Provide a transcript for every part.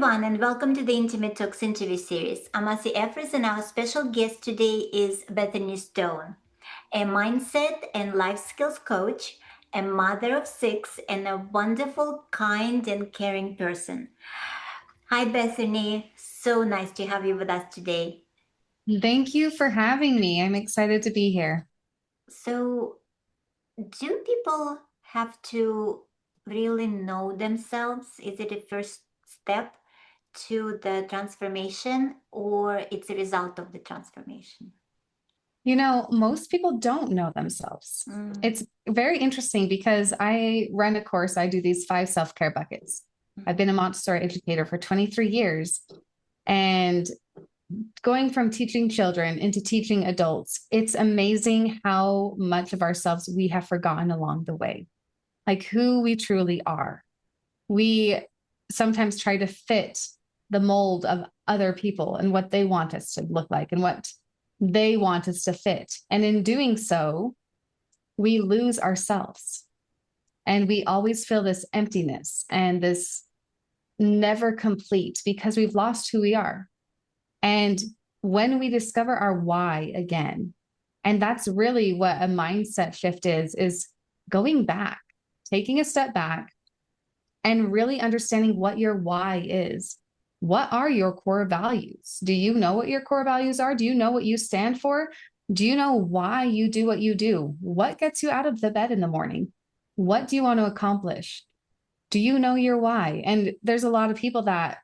everyone, and welcome to the Intimate Talks interview series. I'm Efros, and our special guest today is Bethany Stone, a mindset and life skills coach, a mother of six, and a wonderful, kind, and caring person. Hi, Bethany. So nice to have you with us today. Thank you for having me. I'm excited to be here. So, do people have to really know themselves? Is it a first step to the transformation, or it's a result of the transformation? Most people don't know themselves. Mm, It's very interesting because I run a course, I do these 5 self-care buckets. I've mm, been a Montessori educator for 23 years. And going from teaching children into teaching adults, it's amazing how much of ourselves we have forgotten along the way, like who we truly are. We sometimes try to fit the mold of other people and what they want us to look like and what they want us to fit. And in doing so, we lose ourselves and we always feel this emptiness and this never complete because we've lost who we are. And when we discover our why again, and that's really what a mindset shift is going back, taking a step back and really understanding what your why is. What are your core values? Do you know what your core values are? Do you know what you stand for? Do you know why you do what you do? What gets you out of the bed in the morning? What do you want to accomplish? Do you know your why? And there's a lot of people that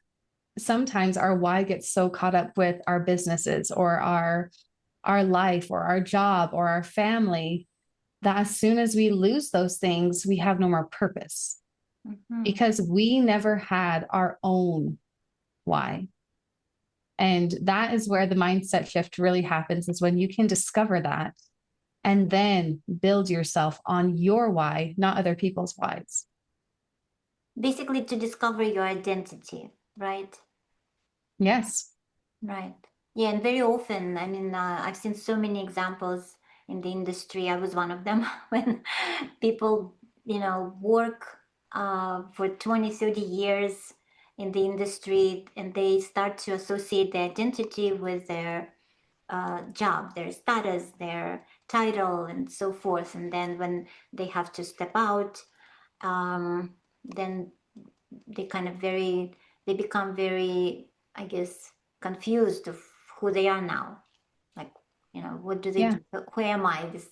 sometimes our why gets so caught up with our businesses or our life or our job or our family that as soon as we lose those things, we have no more purpose mhm. because we never had our own why. And that is where the mindset shift really happens, is when you can discover that and then build yourself on your why, not other people's whys. Basically, to discover your identity, right? Yes. Right. Yeah, and very often, I mean, I've seen so many examples in the industry. I was one of them when people, work for 20, 30 years in the industry, and they start to associate their identity with their job, their status, their title, and so forth. And then when they have to step out, then they kind of very, they become very, I guess, confused of who they are now. Like, what do they Yeah. do? Who am I? This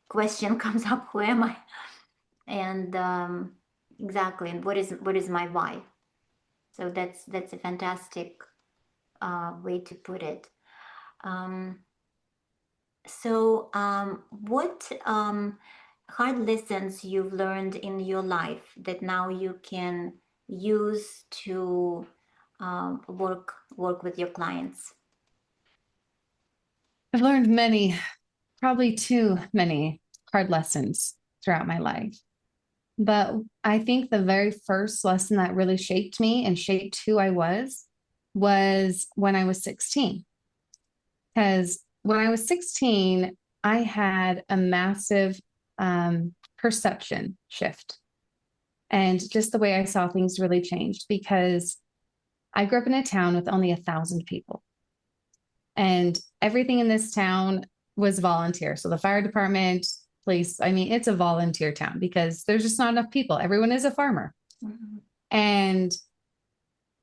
question comes up. Who am I? And exactly. And what is my why? So that's a fantastic way to put it. Um, what hard lessons you've learned in your life that now you can use to work with your clients? I've learned many, probably too many hard lessons throughout my life. But I think the very first lesson that really shaped me and shaped who I was when I was 16. Because when I was 16, I had a massive perception shift. And just the way I saw things really changed because I grew up in a town with only 1,000 people. And everything in this town was volunteer. So the fire department, police, I mean, it's a volunteer town because there's just not enough people. Everyone is a farmer. Mhm. And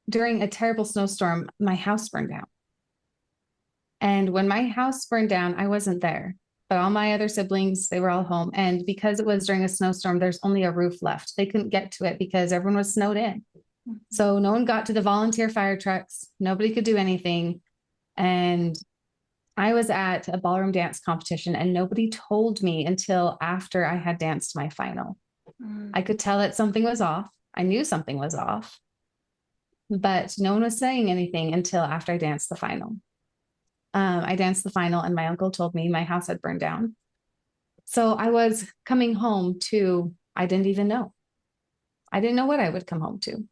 during a terrible snowstorm, my house burned down. And when my house burned down, I wasn't there, but all my other siblings, they were all home. And because it was during a snowstorm, there's only a roof left. They couldn't get to it because everyone was snowed in. Mhm. So no one got to the volunteer fire trucks. Nobody could do anything. And I was at a ballroom dance competition and nobody told me until after I had danced my final. Mhm. I could tell that something was off. I knew something was off, but no one was saying anything until after I danced the final. I danced the final, and my uncle told me my house had burned down. So I was coming home to, I didn't even know. I didn't know what I would come home to.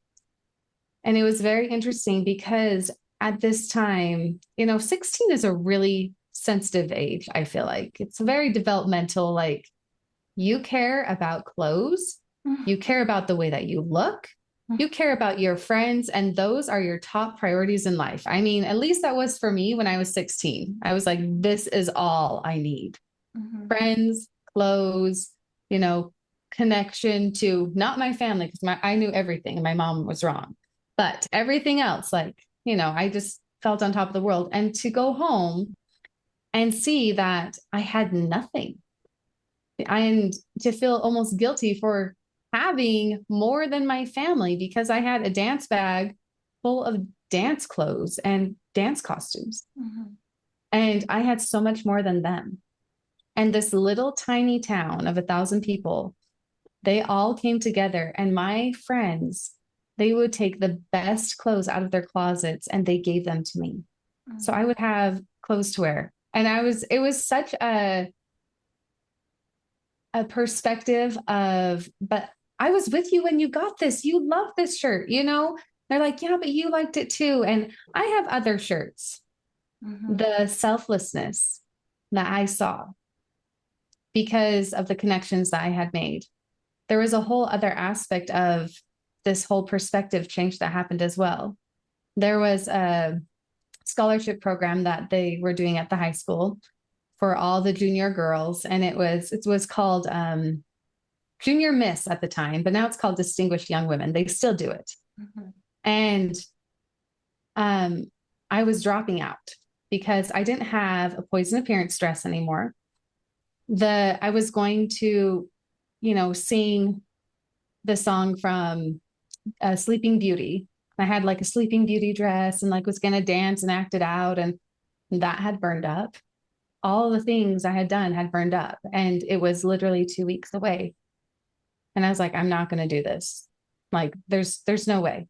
And it was very interesting because at this time, 16 is a really sensitive age, I feel like. It's very developmental. Like you care about clothes, you care about the way that you look, You care about your friends, and those are your top priorities in life. I mean, at least that was for me when I was 16. I was like, this is all I need. Mm-hmm. Friends, clothes, you know, connection to not my family, because I knew everything and my mom was wrong. But everything else, like, I just felt on top of the world. And to go home and see that I had nothing, and to feel almost guilty for having more than my family because I had a dance bag full of dance clothes and dance costumes. Mm-hmm. And I had so much more than them. And this little tiny town of 1,000 people, they all came together. And my friends, they would take the best clothes out of their closets and they gave them to me. So I would have clothes to wear. And it was such a perspective of, but I was with you when you got this. You love this shirt, They're like, yeah, but you liked it too. And I have other shirts. Mm-hmm. The selflessness that I saw because of the connections that I had made. There was a whole other aspect of this whole perspective change that happened as well. There was a scholarship program that they were doing at the high school for all the junior girls, and it was called Junior Miss at the time, but now it's called Distinguished Young Women. They still do it. Mm-hmm. And I was dropping out because I didn't have a poison appearance dress anymore. I was going to, sing the song from Sleeping Beauty. I had like a Sleeping Beauty dress and like was going to dance and act it out. And that had burned up. All the things I had done had burned up. And it was literally 2 weeks away. And I was like, I'm not going to do this. Like, there's no way.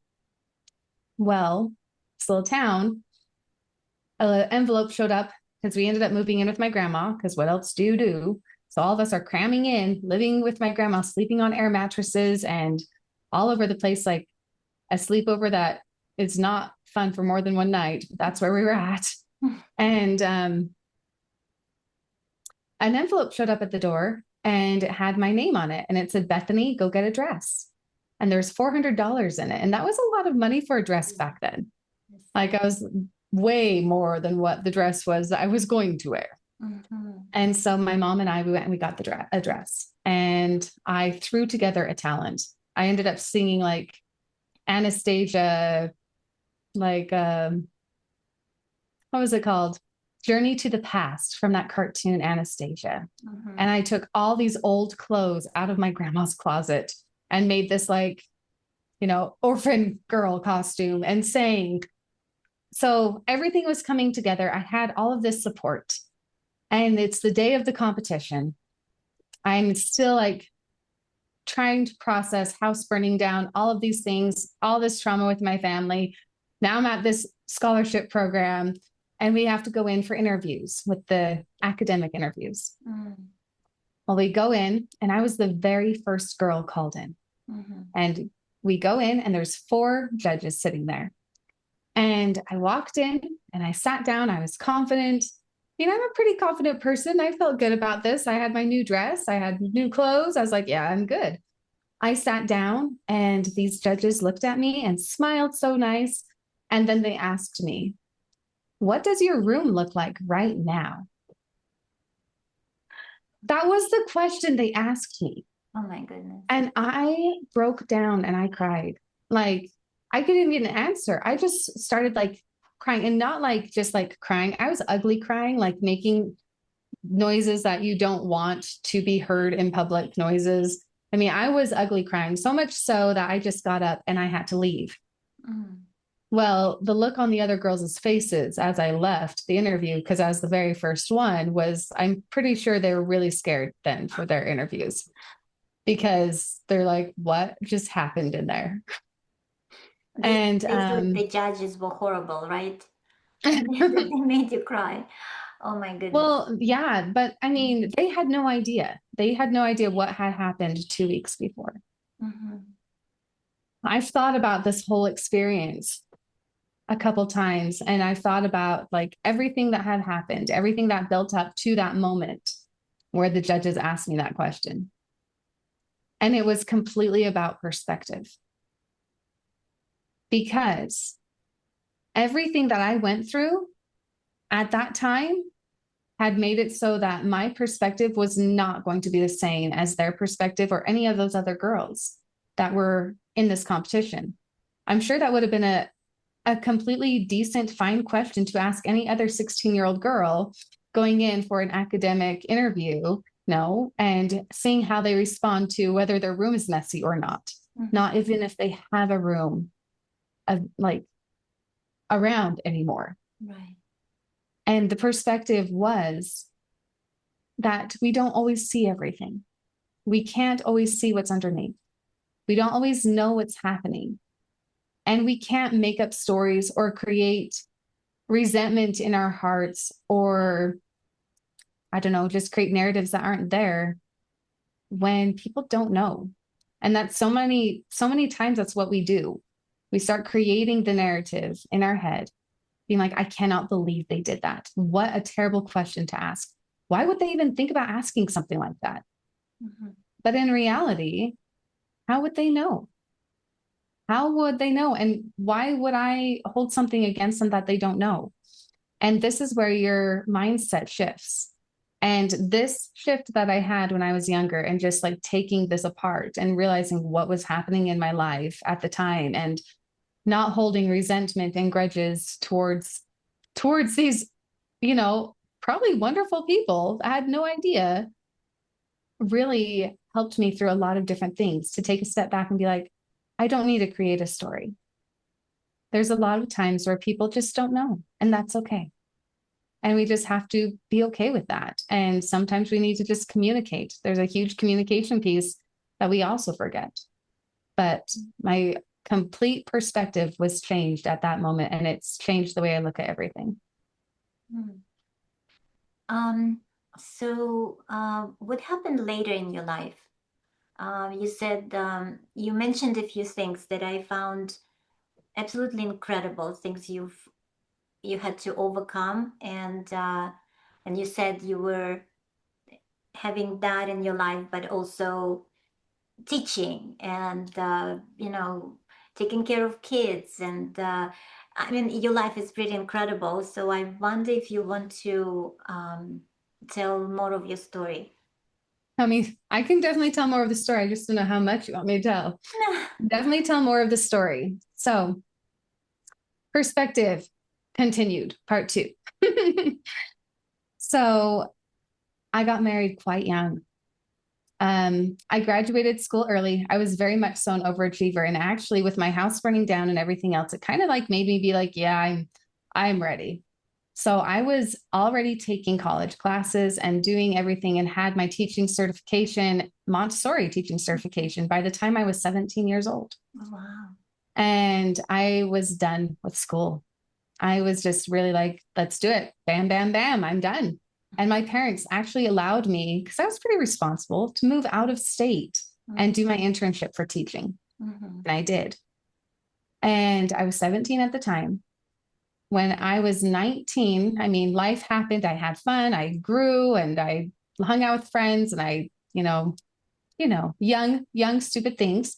Well, this little town, an envelope showed up because we ended up moving in with my grandma. Because what else do you do? So all of us are cramming in, living with my grandma, sleeping on air mattresses and all over the place, like a sleepover that is not fun for more than one night. That's where we were at. And an envelope showed up at the door and it had my name on it. And it said, Bethany, go get a dress. And there's $400 in it. And that was a lot of money for a dress back then. Like I was way more than what the dress was that I was going to wear. Mm-hmm. And so my mom and I, we went and we got a dress, and I threw together a talent. I ended up singing like Anastasia, like, what was it called? Journey to the Past from that cartoon Anastasia. Mm-hmm. And I took all these old clothes out of my grandma's closet and made this like, orphan girl costume and sang. So everything was coming together. I had all of this support. And it's the day of the competition. I'm still like trying to process house burning down, all of these things, all this trauma with my family. Now I'm at this scholarship program and we have to go in for interviews with the academic interviews. Mm-hmm. Well, we go in and I was the very first girl called in. Mm-hmm. And we go in and there's 4 judges sitting there. And I walked in and I sat down. I was confident. I'm a pretty confident person. I felt good about this. I had my new dress. I had new clothes. I was like, yeah, I'm good. I sat down and these judges looked at me and smiled so nice. And then they asked me, what does your room look like right now? That was the question they asked me. Oh my goodness. And I broke down and I cried. Like I couldn't get an answer. I just started like crying, and not like just like crying. I was ugly crying, like making noises that you don't want to be heard in public noises. I mean, I was ugly crying so much so that I just got up and I had to leave. Mm-hmm. Well, the look on the other girls' faces as I left the interview, because I was the very first one, was I'm pretty sure they were really scared then for their interviews, because they're like, what just happened in there? They thought the judges were horrible, right? And they made you cry. Oh my goodness. Well, yeah, but I mean, they had no idea. They had no idea what had happened 2 weeks before. Mm-hmm. I've thought about this whole experience a couple times, and I thought about like everything that had happened, everything that built up to that moment where the judges asked me that question. And it was completely about perspective. because everything that I went through at that time had made it so that my perspective was not going to be the same as their perspective or any of those other girls that were in this competition. I'm sure that would have been a completely decent, fine question to ask any other 16-year-old girl going in for an academic interview, no, and seeing how they respond to whether their room is messy or not, not even if they have a room like around anymore. Right. And the perspective was that we don't always see everything. We can't always see what's underneath. We don't always know what's happening. And we can't make up stories or create resentment in our hearts, or I don't know, just create narratives that aren't there when people don't know. And that's so many times that's what we do. We start creating the narrative in our head, being like, I cannot believe they did that. What a terrible question to ask. Why would they even think about asking something like that? Mm-hmm. But in reality, how would they know? How would they know? And why would I hold something against them that they don't know? And this is where your mindset shifts. And this shift that I had when I was younger, and just like taking this apart and realizing what was happening in my life at the time, and not holding resentment and grudges towards these, probably wonderful people. I had no idea, really helped me through a lot of different things, to take a step back and be like, I don't need to create a story. There's a lot of times where people just don't know, and that's okay. And we just have to be okay with that. And sometimes we need to just communicate. There's a huge communication piece that we also forget. But my complete perspective was changed at that moment, and it's changed the way I look at everything. What happened later in your life? You said you mentioned a few things that I found absolutely incredible, things you had to overcome, and you said you were having that in your life, but also teaching and taking care of kids, and I mean, your life is pretty incredible. So I wonder if you want to tell more of your story. I mean, I can definitely tell more of the story. I just don't know how much you want me to tell. Definitely tell more of the story. So, perspective continued, part 2. So, I got married quite young. I graduated school early. I was very much so an overachiever, and actually, with my house burning down and everything else, it kind of like made me be like, yeah, I'm ready. So I was already taking college classes and doing everything, and had my teaching certification, Montessori teaching certification, by the time I was 17 years old. Oh, wow. And I was done with school. I was just really like, let's do it. Bam, bam, bam. I'm done. And my parents actually allowed me, because I was pretty responsible, to move out of state and do my internship for teaching. And I did. And I was 17 at the time. When I was 19, I mean, life happened. I had fun. I grew, and I hung out with friends, and I, young, stupid things.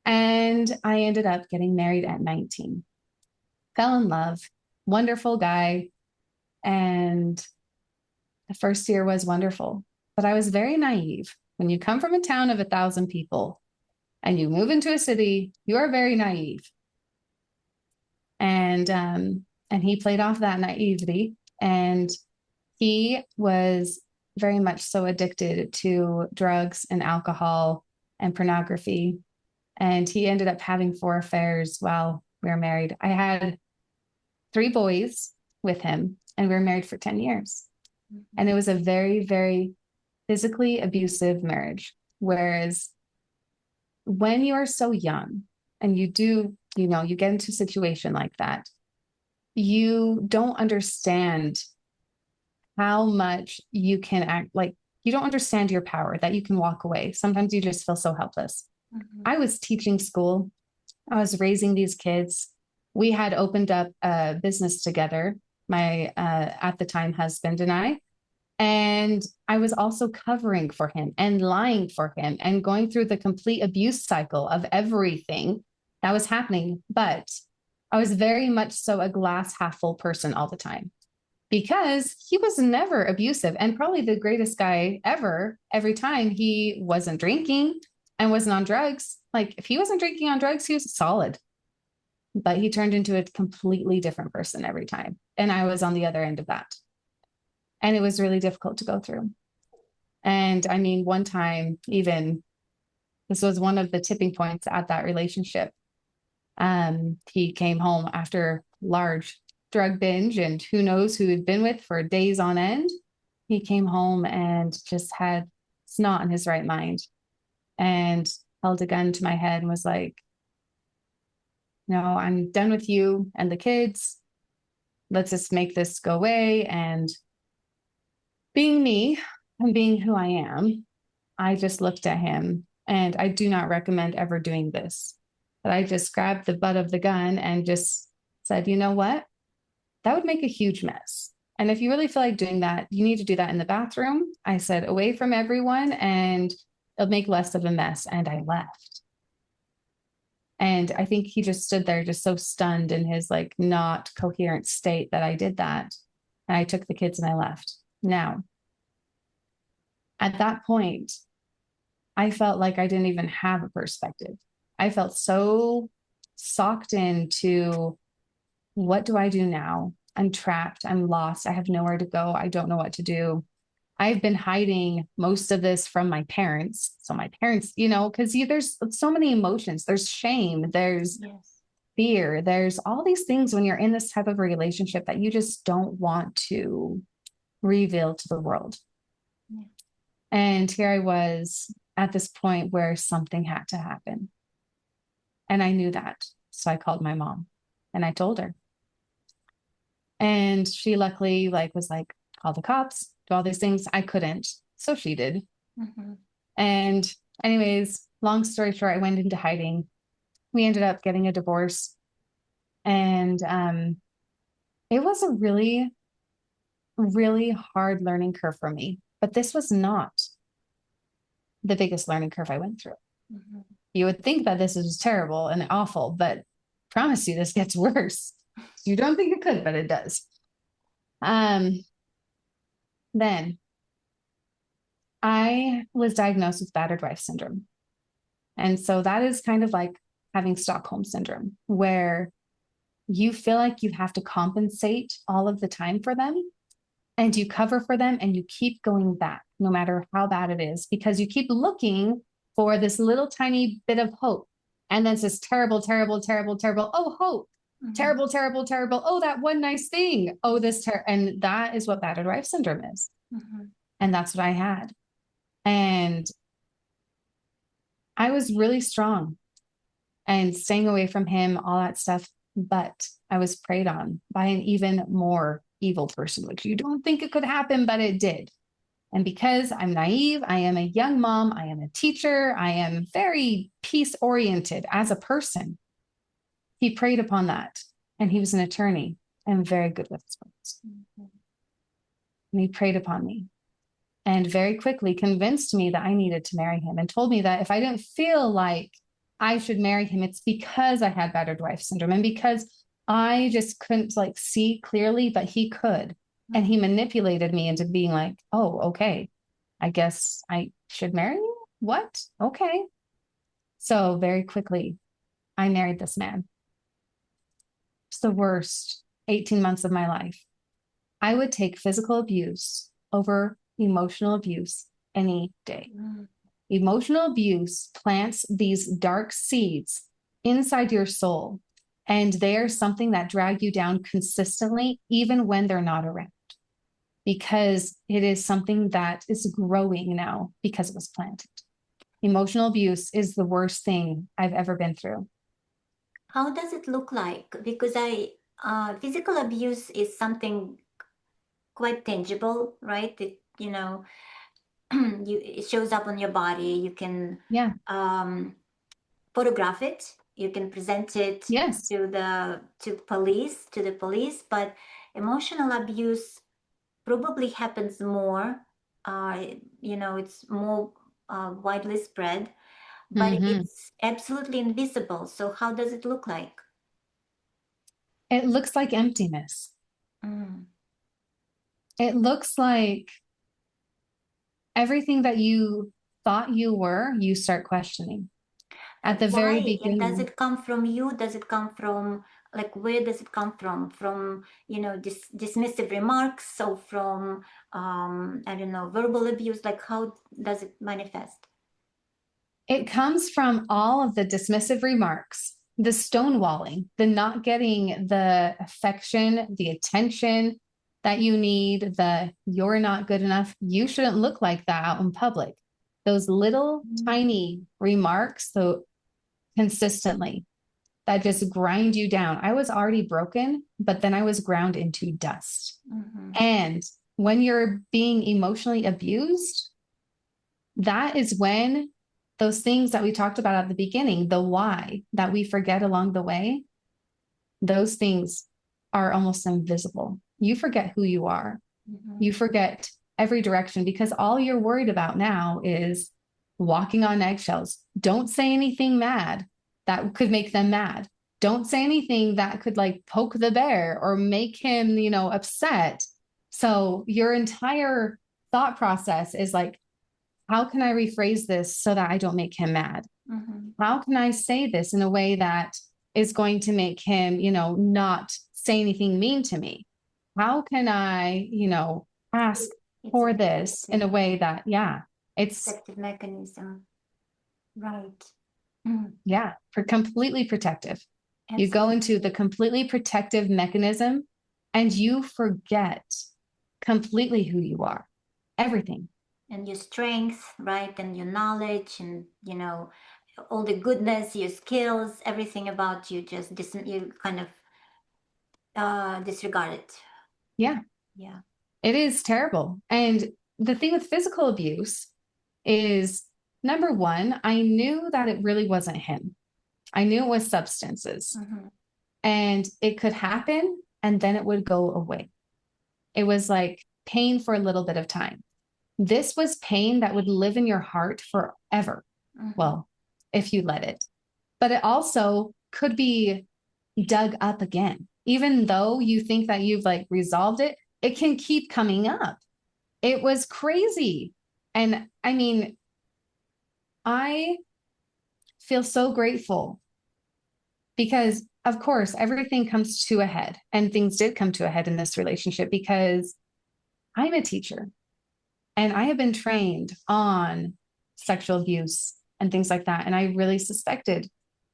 And I ended up getting married at 19. Fell in love, wonderful guy. And the first year was wonderful, but I was very naive. When you come from a town of 1,000 people and you move into a city, you are very naive. And he played off that naivety, and he was very much so addicted to drugs and alcohol and pornography. And he ended up having 4 affairs while we were married. I had 3 boys with him, and we were married for 10 years. And it was a very, very physically abusive marriage. Whereas when you are so young and you do, you get into a situation like that, you don't understand how much you can act like, you don't understand your power, that you can walk away. Sometimes you just feel so helpless. I was teaching school. I was raising these kids. We had opened up a business together, my at the time husband and I. And I was also covering for him and lying for him and going through the complete abuse cycle of everything that was happening. But I was very much so a glass half full person all the time because he was never abusive and probably the greatest guy ever. Every time he wasn't drinking and wasn't on drugs. Like if he wasn't drinking on drugs, he was solid, but he turned into a completely different person every time. And I was on the other end of that. And it was really difficult to go through. And I mean, one time, even this was one of the tipping points at that relationship. He came home after large drug binge and who knows who he'd been with for days on end. He came home and just had snot in his right mind and held a gun to my head and was like, no, I'm done with you and the kids. Let's just make this go away. And being me and being who I am, I just looked at him and I do not recommend ever doing this. But I just grabbed the butt of the gun and just said, you know what? That would make a huge mess. And if you really feel like doing that, you need to do that in the bathroom. I said, away from everyone, and it'll make less of a mess. And I left. And I think he just stood there, just so stunned in his like not coherent state that I did that. And I took the kids and I left. Now, at that point, I felt like I didn't even have a perspective. I felt so socked into what do I do now? I'm trapped. I'm lost. I have nowhere to go. I don't know what to do. I've been hiding most of this from my parents. So my parents, because there's so many emotions. There's shame. There's Yes. fear. There's all these things when you're in this type of a relationship that you just don't want to reveal to the world. Yeah. And here I was at this point where something had to happen. And I knew that. So I called my mom and I told her. And she luckily was like, call the cops, do all these things. I couldn't. So she did. Mm-hmm. And anyways, long story short, I went into hiding. We ended up getting a divorce. And it was a really, really hard learning curve for me. But this was not the biggest learning curve I went through. Mm-hmm. You would think that this is terrible and awful, but I promise you this gets worse. You don't think it could, but it does. Then I was diagnosed with battered wife syndrome. And so that is kind of like having Stockholm syndrome, where you feel like you have to compensate all of the time for them and you cover for them and you keep going back no matter how bad it is because you keep looking for this little tiny bit of hope. And then it's this terrible, terrible, terrible, terrible. Oh, hope. Mm-hmm. Terrible, terrible, terrible. Oh, that one nice thing. Oh, and that is what battered wife syndrome is. Mm-hmm. And that's what I had. And I was really strong and staying away from him, all that stuff. But I was preyed on by an even more evil person, which you don't think it could happen, but it did. And because I'm naive, I am a young mom, I am a teacher, I am very peace oriented as a person. He preyed upon that. And he was an attorney and very good with his words. Mm-hmm. And he preyed upon me and very quickly convinced me that I needed to marry him and told me that if I didn't feel like I should marry him, it's because I had battered wife syndrome and because I just couldn't see clearly, but he could. And he manipulated me into being like, oh, okay, I guess I should marry you. What? Okay. So very quickly, I married this man. It's the worst 18 months of my life. I would take physical abuse over emotional abuse any day. Mm. Emotional abuse plants these dark seeds inside your soul, and they are something that drag you down consistently, even when they're not around, because it is something that is growing now because it was planted. Emotional abuse is the worst thing I've ever been through. How does it look like? Because physical abuse is something quite tangible, right? It shows up on your body. You can photograph it. You can present it to the police. But emotional abuse probably happens more. It's more widely spread, but it's absolutely invisible. So how does it look like? It looks like emptiness. Mm. It looks like everything that you thought you were, you start questioning. At And the very why? And does beginning, it come from you? Does it come from, like, where does it come from? From, dismissive remarks, or from, I don't know, verbal abuse? Like, how does it manifest? it comes from all of the dismissive remarks, the stonewalling, the not getting the affection, the attention that you need, the you're not good enough, you shouldn't look like that out in public. Those little tiny remarks, so consistently, that just grind you down. I was already broken, but then I was ground into dust. Mm-hmm. And when you're being emotionally abused, that is when those things that we talked about at the beginning, the why that we forget along the way, those things are almost invisible. You forget who you are. Mm-hmm. You forget every direction because all you're worried about now is walking on eggshells. Don't say anything mad that could make them mad. Don't say anything that could like poke the bear or make him, upset. So your entire thought process is like, how can I rephrase this so that I don't make him mad? Mm-hmm. How can I say this in a way that is going to make him, not say anything mean to me? How can I, ask It's a for this in a way that, yeah, it's, protective mechanism. Right. Mm. yeah, for completely protective. You go Absolutely. into the completely protective mechanism and you forget completely who you are, everything. And your strength, right? And your knowledge, and, all the goodness, your skills, everything about you, just you kind of disregard it. Yeah, Yeah. it is terrible. And the thing with physical abuse is number one, I knew that it really wasn't him. I knew it was substances Mm-hmm. and it could happen and then it would go away. It was like pain for a little bit of time. This was pain that would live in your heart forever. Mm-hmm. Well, if you let it, but it also could be dug up again. Even though you think that you've like resolved it, it can keep coming up. It was crazy. And I mean, I feel so grateful because, of course, everything comes to a head and things did come to a head in this relationship because I'm a teacher and I have been trained on sexual abuse and things like that. And I really suspected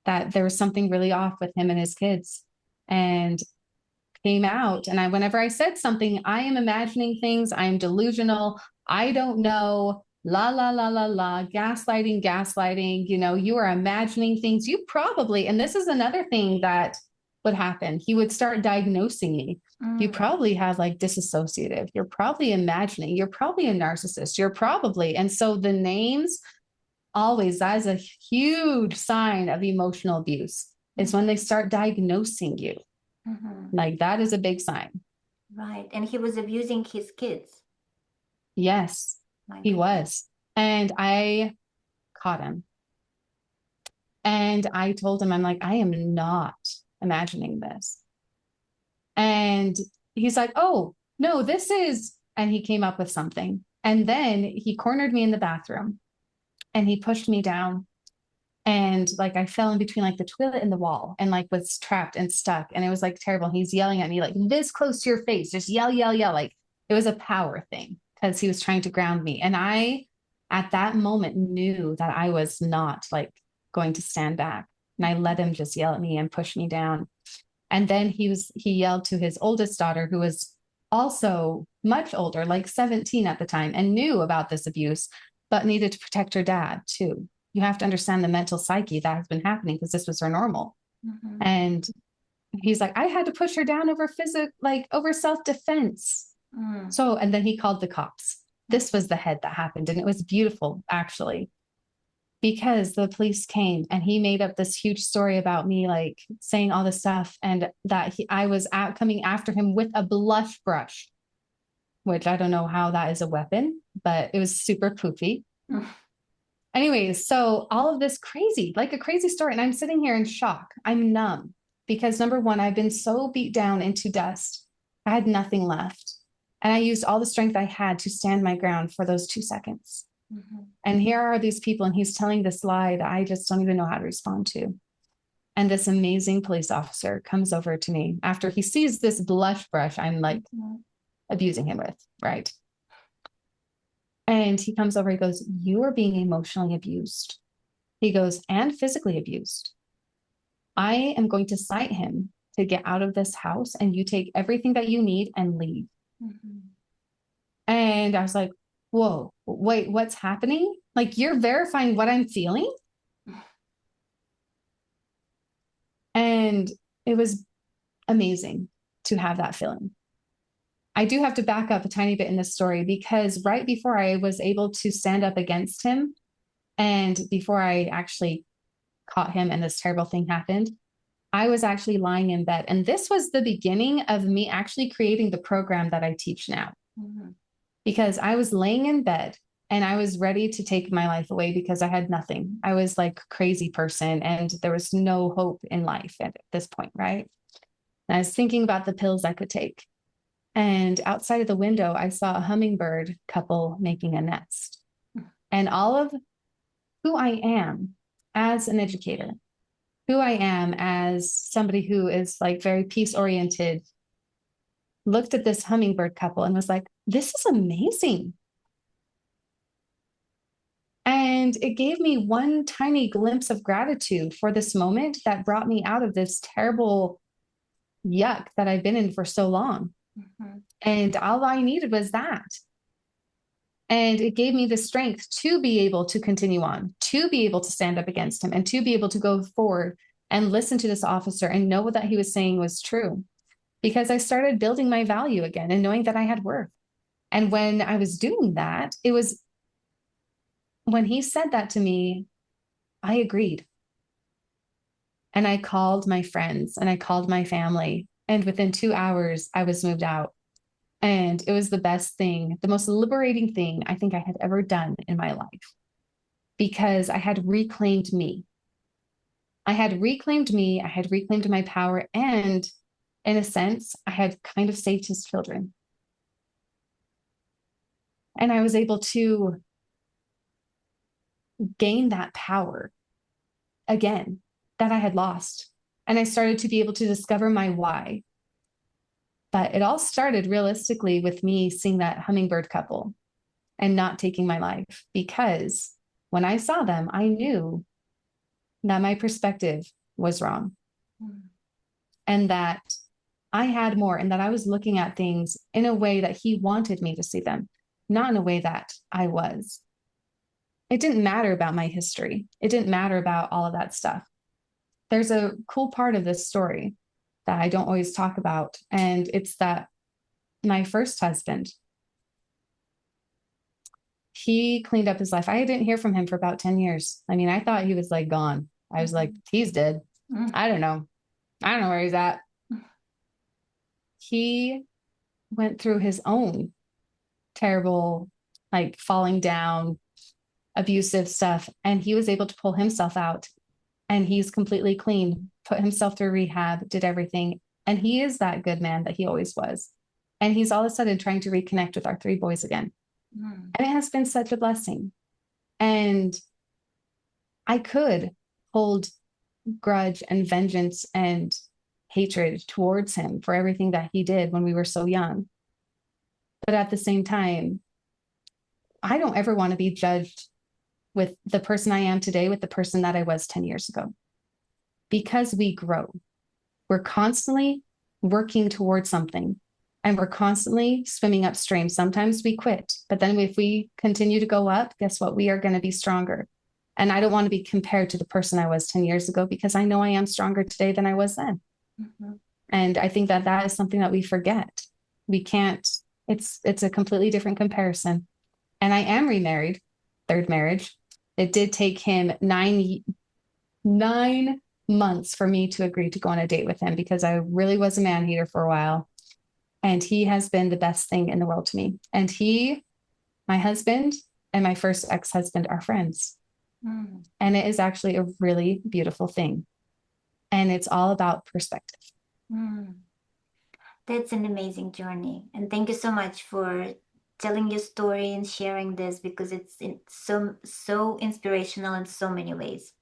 that there was something really off with him and his kids. And came out. And whenever I said something, I am imagining things. I am delusional. I don't know. La, la, la, la, la, gaslighting, gaslighting. You are imagining things. You probably, and this is another thing that would happen. He would start diagnosing me. You Mm. probably have like dissociative. You're probably imagining. You're probably a narcissist. You're probably. And so the names always, that is a huge sign of emotional abuse, is when they start diagnosing you. Mm-hmm. Like that is a big sign. Right. And he was abusing his kids. Yes, My he God. was. And I caught him. And I told him, I'm like, I am not imagining this. And he's like, oh, no, this is. And he came up with something. And then he cornered me in the bathroom and he pushed me down. And like I fell in between like the toilet and the wall and like was trapped and stuck. And it was like terrible. He's yelling at me like this close to your face, just yell, yell, yell. Like it was a power thing because he was trying to ground me. And I, at that moment, knew that I was not like going to stand back. And I let him just yell at me and push me down. And then he yelled to his oldest daughter, who was also much older, like 17 at the time, and knew about this abuse, but needed to protect her dad too. You have to understand the mental psyche that has been happening because this was her normal. Mm-hmm. And he's like, I had to push her down over like over self-defense. Mm. So, and then he called the cops. This was the head that happened. And it was beautiful, actually, because the police came and he made up this huge story about me, like saying all this stuff and that I was coming after him with a blush brush, which I don't know how that is a weapon, but it was super poofy. Mm. Anyways, so all of this crazy, like a crazy story. And I'm sitting here in shock. I'm numb. because number one, I've been so beat down into dust. I had nothing left. And I used all the strength I had to stand my ground for those 2 seconds. Mm-hmm. And here are these people, and he's telling this lie that I just don't even know how to respond to. And this amazing police officer comes over to me after he sees this blush brush I'm like abusing him with, right? And he comes over, he goes, "You are being emotionally abused." He goes, "And physically abused. I am going to cite him to get out of this house, and you take everything that you need and leave." Mm-hmm. And I was like, whoa, wait, what's happening? Like, you're verifying what I'm feeling? And it was amazing to have that feeling. I do have to back up a tiny bit in this story because right before I was able to stand up against him and before I actually caught him and this terrible thing happened, I was actually lying in bed. And this was the beginning of me actually creating the program that I teach now. Mm-hmm. Because I was laying in bed and I was ready to take my life away because I had nothing. I was like a crazy person and there was no hope in life at this point, right? And I was thinking about the pills I could take. And outside of the window, I saw a hummingbird couple making a nest. And all of who I am as an educator, who I am as somebody who is like very peace oriented, looked at this hummingbird couple and was like, this is amazing. And it gave me one tiny glimpse of gratitude for this moment that brought me out of this terrible yuck that I've been in for so long. Mm-hmm. And all I needed was that. And it gave me the strength to be able to continue on, to be able to stand up against him, and to be able to go forward and listen to this officer and know what that he was saying was true. Because I started building my value again and knowing that I had worth. And when I was doing that, it was when he said that to me, I agreed. And I called my friends and I called my family. And within 2 hours, I was moved out. And it was the best thing, the most liberating thing I think I had ever done in my life because I had reclaimed me. I had reclaimed me. I had reclaimed my power. And in a sense, I had kind of saved his children. And I was able to gain that power again that I had lost. And I started to be able to discover my why. But it all started realistically with me seeing that hummingbird couple and not taking my life because when I saw them, I knew that my perspective was wrong and that I had more and that I was looking at things in a way that he wanted me to see them, not in a way that I was. It didn't matter about my history. It didn't matter about all of that stuff. There's a cool part of this story that I don't always talk about, and it's that my first husband, he cleaned up his life. I didn't hear from him for about 10 years. I mean, I thought he was like gone. I was like, he's dead. I don't know. I don't know where he's at. He went through his own terrible, like falling down, abusive stuff. And he was able to pull himself out. And he's completely clean, put himself through rehab, did everything. And he is that good man that he always was. And he's all of a sudden trying to reconnect with our 3 boys again. And it has been such a blessing. And I could hold grudge and vengeance and hatred towards him for everything that he did when we were so young. But at the same time, I don't ever want to be judged with the person I am today with the person that I was 10 years ago because we grow. We're constantly working towards something and we're constantly swimming upstream. Sometimes we quit, but then if we continue to go up, guess what? We are going to be stronger. And I don't want to be compared to the person I was 10 years ago because I know I am stronger today than I was then. Mm-hmm. And I think that that is something that we forget. We can't, it's a completely different comparison. And I am remarried, third marriage. It did take him 9 months for me to agree to go on a date with him because I really was a man hater for a while. And he has been the best thing in the world to me. And he, my husband, and my first ex-husband are friends. And it is actually a really beautiful thing. And it's all about perspective. Mm. That's an amazing journey. And thank you so much for telling your story and sharing this because it's so inspirational in so many ways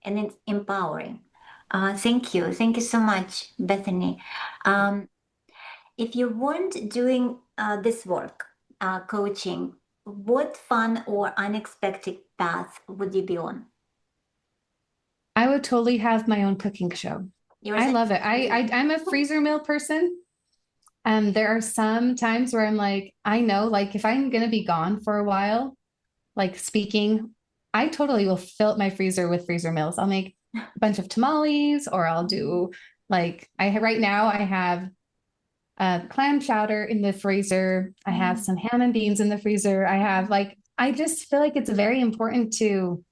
and it's empowering. Thank you so much, Bethany. Um, if you weren't doing this work, coaching, what fun or unexpected path would you be on? I would totally have my own cooking show. You're I such love it. a foodie. I'm a freezer meal person. There are some times where I'm like, I know, like if I'm gonna be gone for a while, like speaking, I totally will fill up my freezer with freezer meals. I'll make a bunch of tamales, or I'll do like I right now I have clam chowder in the freezer. I have Mm, some ham and beans in the freezer. I have like I just feel like it's very important to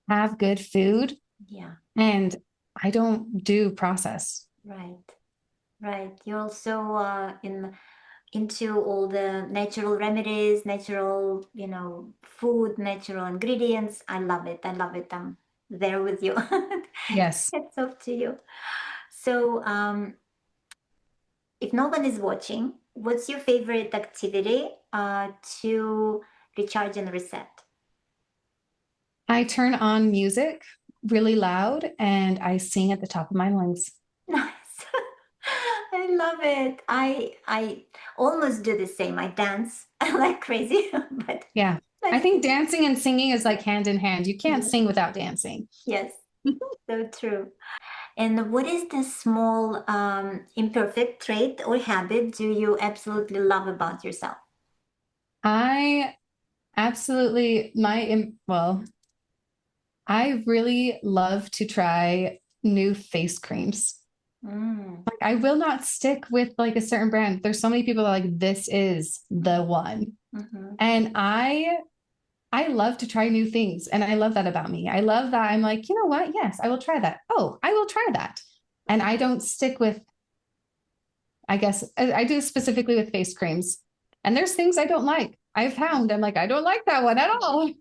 have good food, yeah, and I don't do process. right, right. You're also into all the natural remedies, natural, food, natural ingredients. I love it. I love it. I'm there with you. Yes. It's up to you. So, if no one is watching, what's your favorite activity to recharge and reset? I turn on music really loud and I sing at the top of my lungs. Nice. I love it. I almost do the same. I dance like crazy, but Yeah. I like think dancing and singing is like hand in hand. You can't sing without dancing. yes, so true. And what is the small imperfect trait or habit do you absolutely love about yourself? I absolutely, well, I really love to try new face creams. Mm, Like I will not stick with like a certain brand. There's so many people that are like, this is the one. mm-hmm. And I love to try new things. And I love that about me. I love that I'm like, you know what? Yes, I will try that. Oh, I will try that. And I don't stick with, I guess I do specifically with face creams. And there's things I don't like. I've found I'm like, I don't like that one at all,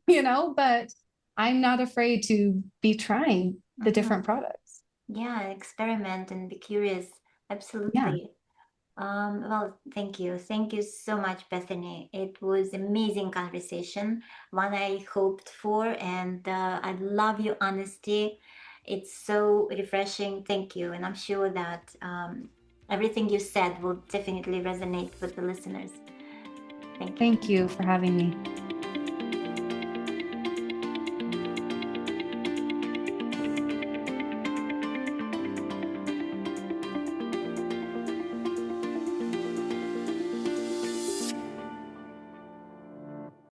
but I'm not afraid to be trying the Mm-hmm. different products. Yeah, experiment and be curious. Yeah. Absolutely. Well, thank you. Thank you so much, Bethany. It was amazing conversation, one I hoped for, and I love your honesty. It's so refreshing. Thank you. And I'm sure that everything you said will definitely resonate with the listeners. Thank you. Thank you for having me.